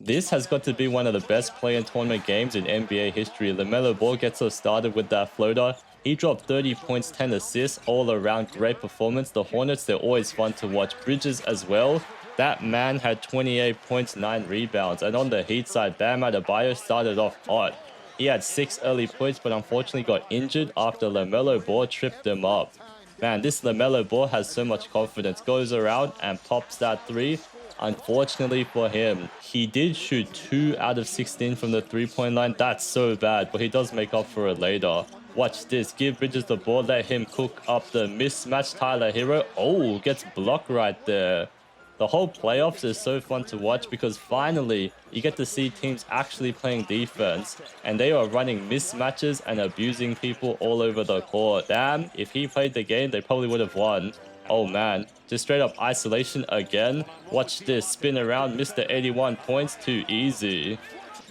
This has got to be one of the best play-in tournament games in NBA history. LaMelo Ball gets us started with that floater. He dropped 30 points, 10 assists, all around great performance. The Hornets, they're always fun to watch. Bridges as well. That man had 28 points, 9 rebounds. And on the Heat side, Bam Adebayo started off hot. He had 6 early points, but unfortunately got injured after LaMelo Ball tripped him up. Man, this LaMelo Ball has so much confidence. Goes around and pops that 3. Unfortunately for him, he did shoot 2 out of 16 from the three-point line. That's so bad, but he does make up for it later. Watch this. Give Bridges the ball. Let him cook up the mismatch. Tyler Hero. Oh, gets blocked right there. The whole playoffs is so fun to watch because finally you get to see teams actually playing defense and they are running mismatches and abusing people all over the court. Damn, if he played the game, they probably would have won. Oh man, just straight up isolation again. Watch this, spin around, missed the 81 points, too easy.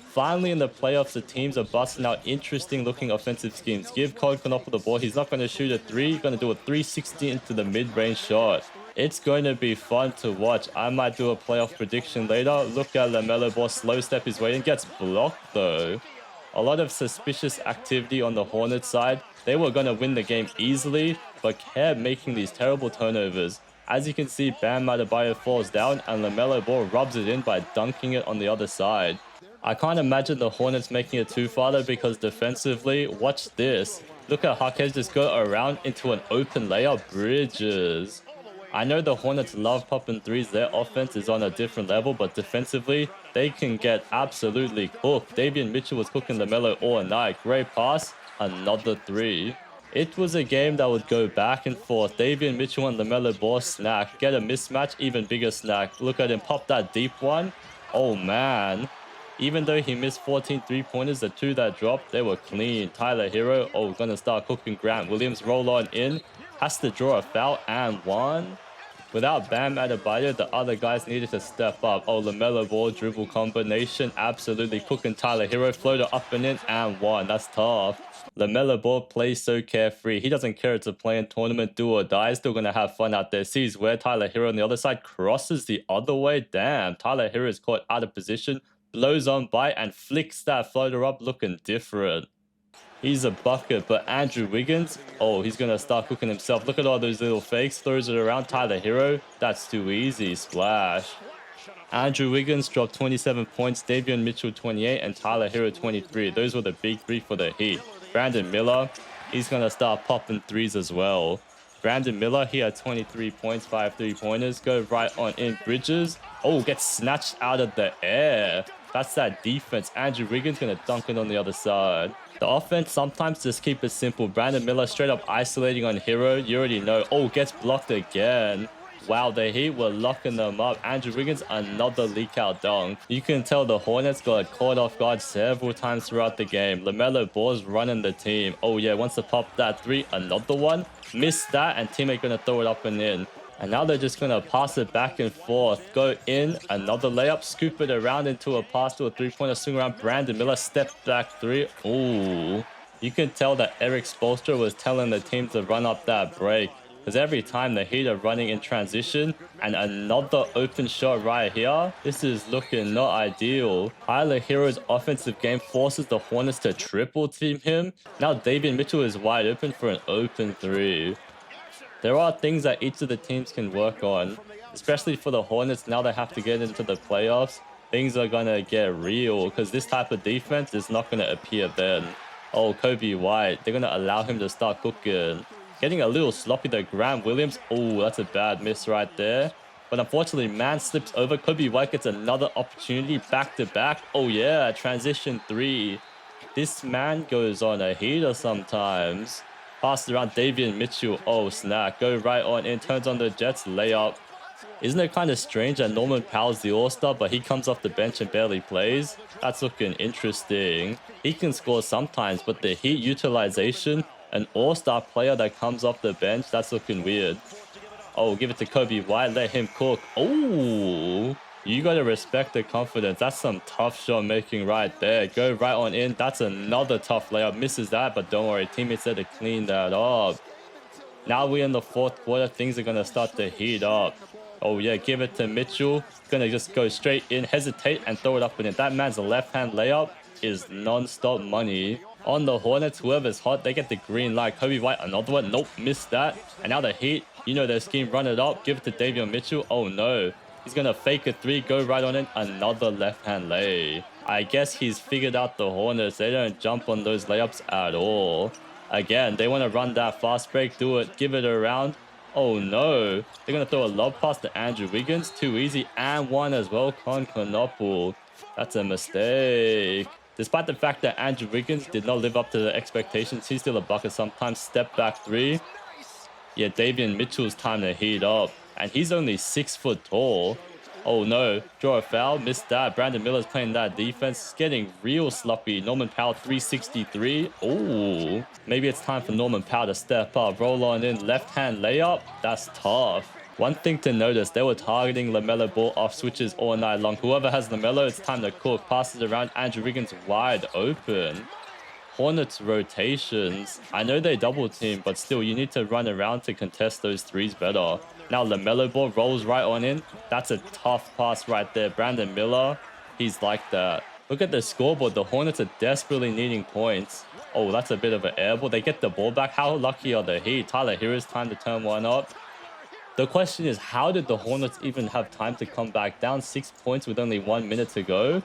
Finally in the playoffs, the teams are busting out interesting looking offensive schemes. Give Cole Knopp the ball, he's not going to shoot a 3, he's going to do a 360 into the mid-range shot. It's going to be fun to watch. I might do a playoff prediction later. Look at LaMelo Ball, slow step his way in, gets blocked though. A lot of suspicious activity on the Hornets side. They were going to win the game easily, but kept making these terrible turnovers. As you can see, Bam Adebayo falls down and LaMelo Ball rubs it in by dunking it on the other side. I can't imagine the Hornets making it too far though because defensively, watch this. Look at Jaquez just go around into an open layup. Bridges. I know the Hornets love popping 3s. Their offense is on a different level, but defensively, they can get absolutely cooked. Davion Mitchell was cooking LaMelo all night. Great pass, another 3. It was a game that would go back and forth. Davion Mitchell and LaMelo Ball snack. Get a mismatch, even bigger snack. Look at him pop that deep one. Oh, man. Even though he missed 14 three-pointers, the 2 that dropped, they were clean. Tyler Hero, oh, gonna start cooking. Grant Williams roll on in. Has to draw a foul and 1. Without Bam Adebayo, the other guys needed to step up. Oh, LaMelo Ball dribble combination, absolutely cooking Tyler Hero. Floater up and in and 1. That's tough. LaMelo Ball plays so carefree. He doesn't care it's a play-in tournament, do or die. He's still going to have fun out there. Sees where Tyler Hero on the other side crosses the other way. Damn, Tyler Hero is caught out of position, blows on by and flicks that floater up looking different. He's a bucket, but Andrew Wiggins, oh, he's going to start cooking himself. Look at all those little fakes. Throws it around. Tyler Hero, that's too easy. Splash. Andrew Wiggins dropped 27 points. Davion Mitchell, 28. And Tyler Hero, 23. Those were the big 3 for the Heat. Brandon Miller, he's going to start popping 3s as well. Brandon Miller, he had 23 points, 5 three-pointers. Go right on in. Bridges. Oh, gets snatched out of the air. That's that defense. Andrew Wiggins going to dunk it on the other side. The offense sometimes just keep it simple. Brandon Miller straight up isolating on Hero. You already know. Oh, gets blocked again. Wow, the Heat were locking them up. Andrew Wiggins, another leak out dunk. You can tell the Hornets got caught off guard several times throughout the game. LaMelo Ball's running the team. Oh yeah, wants to pop that 3. Another one. Missed that and teammate gonna throw it up and in. And now they're just going to pass it back and forth. Go in, another layup, scoop it around into a pass to a three-pointer, swing around. Brandon Miller, step back 3. Ooh. You can tell that Eric Spoelstra was telling the team to run up that break. Because every time the Heat are running in transition and another open shot right here, this is looking not ideal. Tyler Hero's offensive game forces the Hornets to triple team him. Now Davion Mitchell is wide open for an open 3. There are things that each of the teams can work on, especially for the Hornets. Now they have to get into the playoffs. Things are going to get real because this type of defense is not going to appear then. Oh, Kobe White. They're going to allow him to start cooking. Getting a little sloppy there. Grant Williams. Oh, that's a bad miss right there. But unfortunately, man slips over. Kobe White gets another opportunity back to back. Oh, yeah. Transition 3. This man goes on a heater sometimes. Passes around Davion Mitchell. Oh, snap. Go right on in. Turns on the Jets. Layup. Isn't it kind of strange that Norman Powell's the all-star, but he comes off the bench and barely plays? That's looking interesting. He can score sometimes, but the Heat utilization, an all-star player that comes off the bench, that's looking weird. Oh, give it to Kobe White. Let him cook. Oh, you got to respect the confidence. That's some tough shot making right there. Go right on in. That's another tough layup. Misses that, but don't worry. Teammates there to clean that up. Now we're in the fourth quarter. Things are going to start to heat up. Oh yeah, give it to Mitchell. Gonna just go straight in, hesitate, and throw it up in it. That man's left-hand layup is non-stop money. On the Hornets, whoever's hot, they get the green light. Kobe White, another one. Nope, missed that. And now the Heat, you know their scheme, run it up. Give it to Davion Mitchell. Oh no. He's gonna fake a three, go right on it. Another left-hand lay. I guess he's figured out the Hornets. They don't jump on those layups at all. Again, they want to run that fast break, do it, give it around. Oh no, they're going to throw a lob pass to Andrew Wiggins. Too easy, and one as well, Konkonopoulos. That's a mistake. Despite the fact that Andrew Wiggins did not live up to the expectations, he's still a bucket sometimes. Step back three. Yeah, Davion Mitchell's time to heat up. And he's only 6 foot tall. Oh no, draw a foul, missed that. Brandon Miller's playing that defense. It's getting real sloppy. Norman Powell 363. Oh, maybe it's time for Norman Powell to step up. Roll on in, left-hand layup. That's tough. One thing to notice, they were targeting LaMelo Ball off switches all night long. Whoever has LaMelo, it's time to cook. Passes around, Andrew Wiggins wide open. Hornets rotations. I know they double team, but still, you need to run around to contest those threes better. Now LaMelo Ball rolls right on in. That's a tough pass right there. Brandon Miller, he's like that. Look at the scoreboard. The Hornets are desperately needing points. Oh, that's a bit of an air ball. They get the ball back. How lucky are the Heat? Tyler Hero's time to turn one up. The question is, how did the Hornets even have time to come back down 6 points with only 1 minute to go?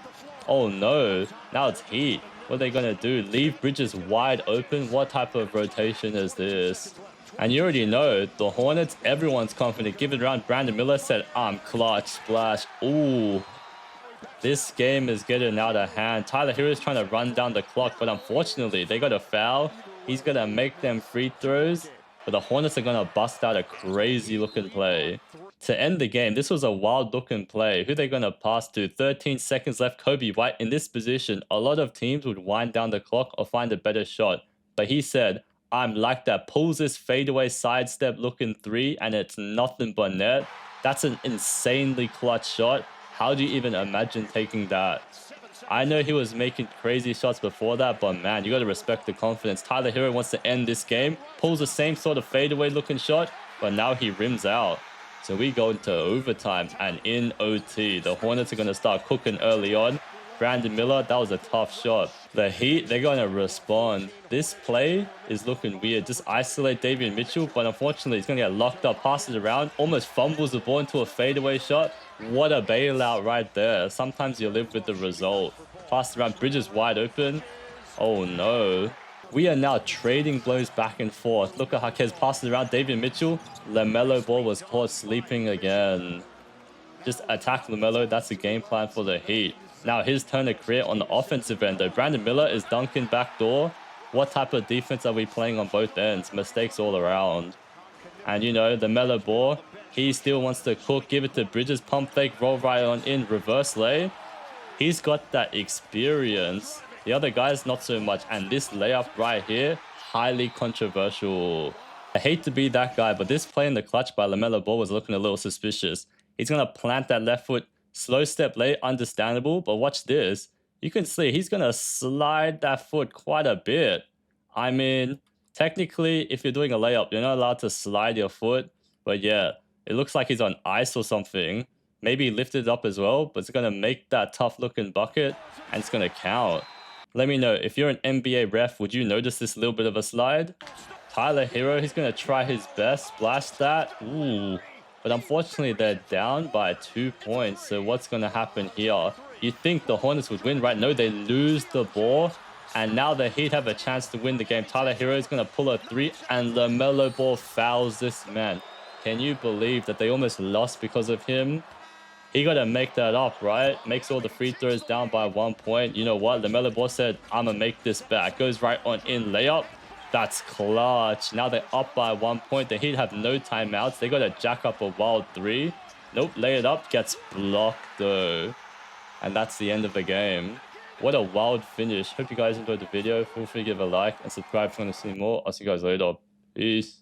Oh no, now it's Heat. What are they going to do? Leave Bridges wide open? What type of rotation is this? And you already know, the Hornets, everyone's confident. Give it around. Brandon Miller said, I'm clutch, splash. Ooh, this game is getting out of hand. Tyler Hero is trying to run down the clock, but unfortunately, they got a foul. He's going to make them free throws, but the Hornets are going to bust out a crazy-looking play. To end the game, this was a wild-looking play. Who they going to pass to? 13 seconds left. Kobe White in this position. A lot of teams would wind down the clock or find a better shot. But he said, I'm like that. Pulls this fadeaway sidestep looking three, and it's nothing but net. That's an insanely clutch shot. How do you even imagine taking that? I know he was making crazy shots before that, but man, you got to respect the confidence. Tyler Hero wants to end this game. Pulls the same sort of fadeaway looking shot, but now he rims out. So we go into overtime, and in OT, the Hornets are going to start cooking early on. Brandon Miller, that was a tough shot. The Heat, they're going to respond. This play is looking weird. Just isolate Davion Mitchell, but unfortunately, he's going to get locked up, passes around, almost fumbles the ball into a fadeaway shot. What a bailout right there. Sometimes you live with the result. Pass around, Bridges wide open. Oh no. We are now trading blows back and forth. Look at Jaquez passes around Davion Mitchell. LaMelo Ball was caught sleeping again. Just attack LaMelo. That's the game plan for the Heat. Now his turn to create on the offensive end though. Brandon Miller is dunking backdoor. What type of defense are we playing on both ends? Mistakes all around. And you know, LaMelo Ball, he still wants to cook. Give it to Bridges. Pump fake. Roll right on in. Reverse lay. He's got that experience. The other guys, not so much. And this layup right here, highly controversial. I hate to be that guy, but this play in the clutch by LaMelo Ball was looking a little suspicious. He's going to plant that left foot. Slow step late, understandable, but watch this. You can see he's going to slide that foot quite a bit. I mean, technically, if you're doing a layup, you're not allowed to slide your foot. But yeah, it looks like he's on ice or something. Maybe he lifted it up as well, but it's going to make that tough-looking bucket, and it's going to count. Let me know, if you're an NBA ref, would you notice this little bit of a slide? Tyler Hero, he's going to try his best. Splash that. Ooh. But unfortunately, they're down by 2 points. So what's going to happen here? You think the Hornets would win, right? No, they lose the ball. And now the Heat have a chance to win the game. Tyler Hero is going to pull a three. And LaMelo Ball fouls this man. Can you believe that they almost lost because of him? He got to make that up, right? Makes all the free throws down by 1 point. You know what? LaMelo Ball said, I'm going to make this back. Goes right on in layup. That's clutch. Now they're up by 1 point. The Heat have no timeouts. They got to jack up a wild three. Nope, lay it up. Gets blocked though. And that's the end of the game. What a wild finish. Hope you guys enjoyed the video. Feel free to give a like and subscribe if you want to see more. I'll see you guys later. Peace.